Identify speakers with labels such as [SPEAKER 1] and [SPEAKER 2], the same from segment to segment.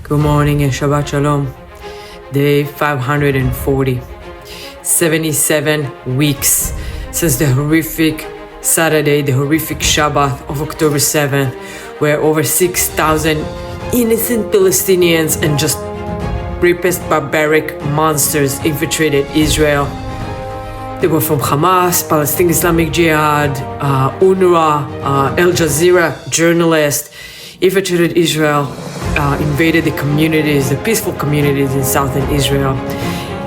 [SPEAKER 1] Good morning and Shabbat Shalom. Day 540. 77 weeks since the horrific Saturday, the horrific Shabbat of October 7th, where over 6,000 innocent Palestinians and just rapist barbaric monsters infiltrated Israel. They were from Hamas, Palestinian Islamic Jihad, UNRWA, Al Jazeera journalists, infiltrated Israel, invaded the communities, the peaceful communities in southern Israel,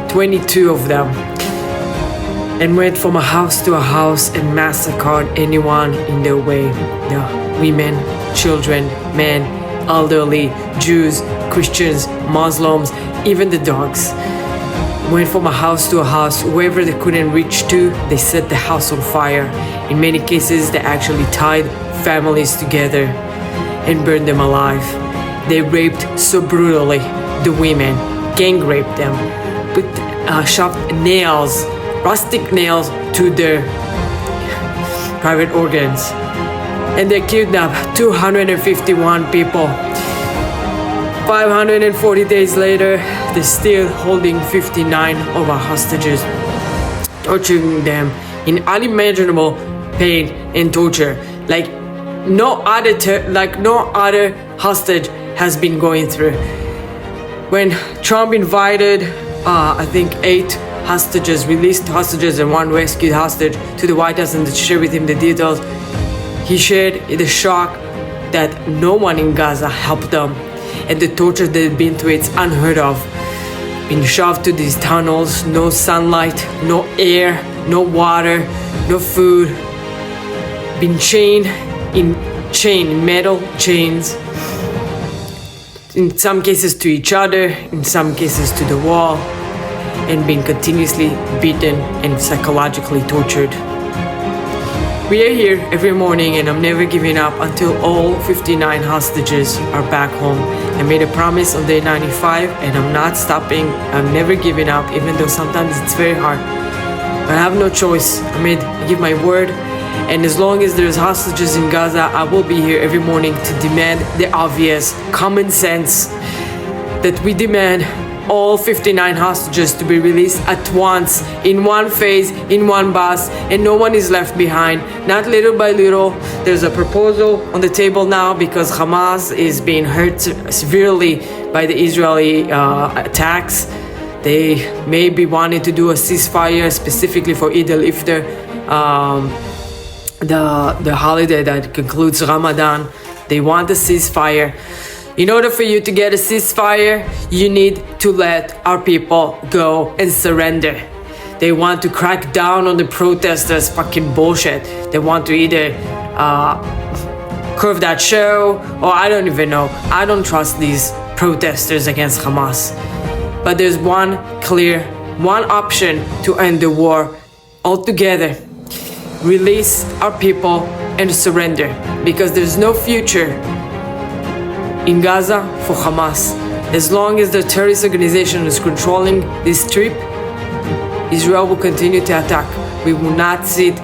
[SPEAKER 1] 22 of them, and went from a house to a house and massacred anyone in their way. The women, children, men, elderly, Jews, Christians, Muslims, even the dogs. Went from a house to a house. Whoever they couldn't reach to, they set the house on fire. In many cases, they actually tied families together and burned them alive. They raped so brutally the women, gang raped them, shoved nails, rustic nails to their private organs. And they kidnapped 251 people. 540 days later, they're still holding 59 of our hostages, torturing them in unimaginable pain and torture, like no other hostage has been going through. When Trump invited, I think 8 hostages, released hostages and 1 rescued hostage to the White House and to share with him the details, he shared the shock that no one in Gaza helped them. And the torture they've been through, it's unheard of. Being shoved to these tunnels, no sunlight, no air, no water, no food. Being chained in metal chains. In some cases to each other, in some cases to the wall. And being continuously beaten and psychologically tortured. We are here every morning and I'm never giving up until all 59 hostages are back home. I made a promise on day 95 and I'm not stopping. I'm never giving up, even though sometimes it's very hard. But I have no choice. I give my word. And as long as there's hostages in Gaza, I will be here every morning to demand the obvious, common sense, that we demand all 59 hostages to be released at once, in one phase, in one bus, and no one is left behind. Not little by little. There's a proposal on the table now because Hamas is being hurt severely by the Israeli attacks. They may be wanting to do a ceasefire specifically for Eid al-Fitr, the holiday that concludes Ramadan. They want a ceasefire. In order for you to get a ceasefire, you need to let our people go and surrender. They want to crack down on the protesters, fucking bullshit. They want to either curve that show, or I don't even know. I don't trust these protesters against Hamas. But there's one option to end the war altogether. Release our people and surrender, because there's no future in Gaza for Hamas. As long as the terrorist organization is controlling this strip, Israel will continue to attack. We will not sit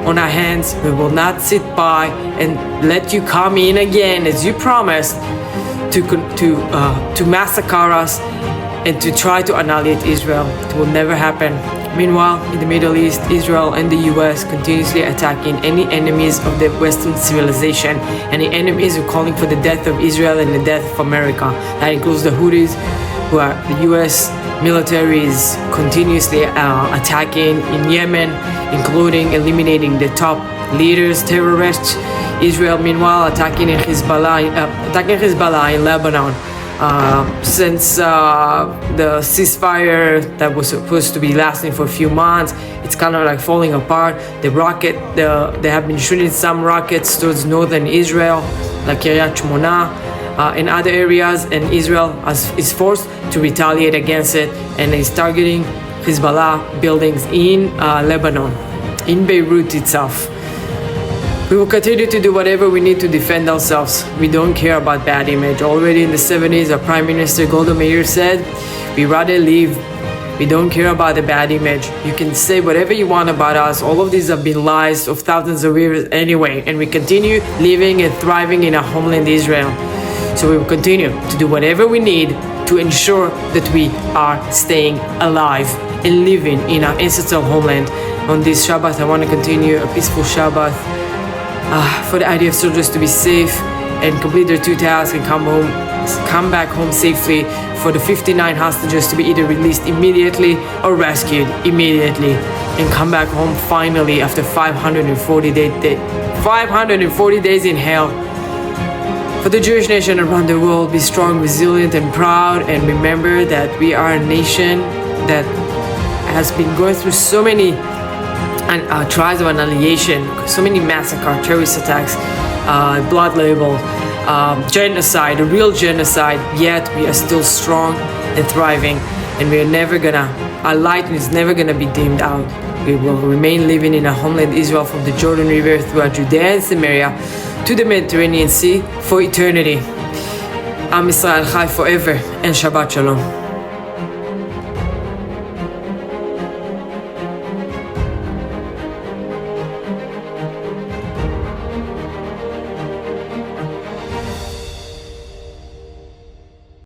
[SPEAKER 1] on our hands. We will not sit by and let you come in again, as you promised, to massacre us and to try to annihilate Israel. It will never happen. Meanwhile, in the Middle East, Israel and the US continuously attacking any enemies of the Western civilization, and the enemies are calling for the death of Israel and the death of America. That includes the Houthis, who are the US military is continuously attacking in Yemen, including eliminating the top leaders, terrorists. Israel, meanwhile, attacking Hezbollah in Lebanon. Since the ceasefire that was supposed to be lasting for a few months, it's kind of like falling apart. They have been shooting some rockets towards northern Israel, like Kiryat Shmona, in other areas, and Israel is forced to retaliate against it and is targeting Hezbollah buildings in Lebanon, in Beirut itself. We will continue to do whatever we need to defend ourselves. We don't care about bad image. Already in the 70s, our Prime Minister Golda Meir said, we rather leave. We don't care about the bad image. You can say whatever you want about us. All of these have been lies of thousands of years anyway. And we continue living and thriving in our homeland Israel. So we will continue to do whatever we need to ensure that we are staying alive and living in our ancestral homeland. On this Shabbat, I want to continue a peaceful Shabbat for the IDF soldiers to be safe and complete their 2 tasks and come back home safely, for the 59 hostages to be either released immediately or rescued immediately and come back home finally after 540 days in hell. For the Jewish nation around the world, be strong, resilient, and proud, and remember that we are a nation that has been going through so many trials of annihilation, so many massacres, terrorist attacks, blood label, genocide, a real genocide, yet we are still strong and thriving, and we are never gonna, our light is never gonna be dimmed out. We will remain living in our homeland Israel, from the Jordan River throughout Judea and Samaria to the Mediterranean Sea for eternity. Am Israel Chai forever, and Shabbat Shalom.